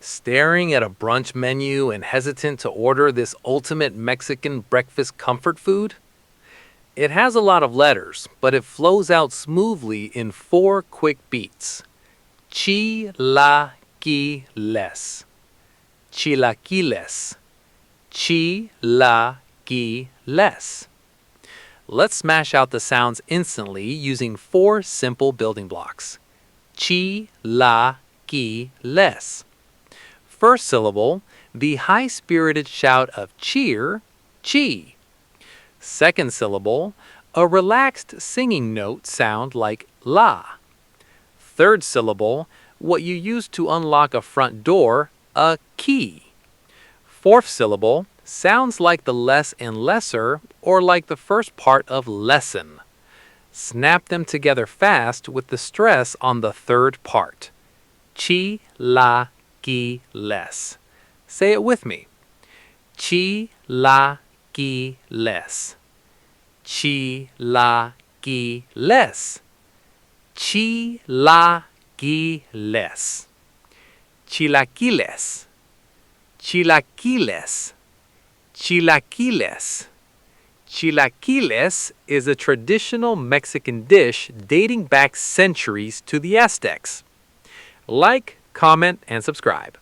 Staring at a brunch menu and hesitant to order this ultimate Mexican breakfast comfort food? It has a lot of letters, but it flows out smoothly in 4 quick beats. Chilaquiles. Chilaquiles. Chilaquiles. Let's smash out the sounds instantly using 4 simple building blocks. Chilaquiles. First syllable, the high-spirited shout of cheer, chi. Second syllable, a relaxed singing note sound like la. Third syllable, what you use to unlock a front door, a key. Fourth syllable, sounds like the less and lesser or like the first part of lesson. Snap them together fast with the stress on the third part. Chilaquiles. Say it with me. Chilaquiles. Chilaquiles. Chilaquiles. Chilaquiles. Chilaquiles. Chilaquiles. Chilaquiles is a traditional Mexican dish dating back centuries to the Aztecs. Like, comment, and subscribe.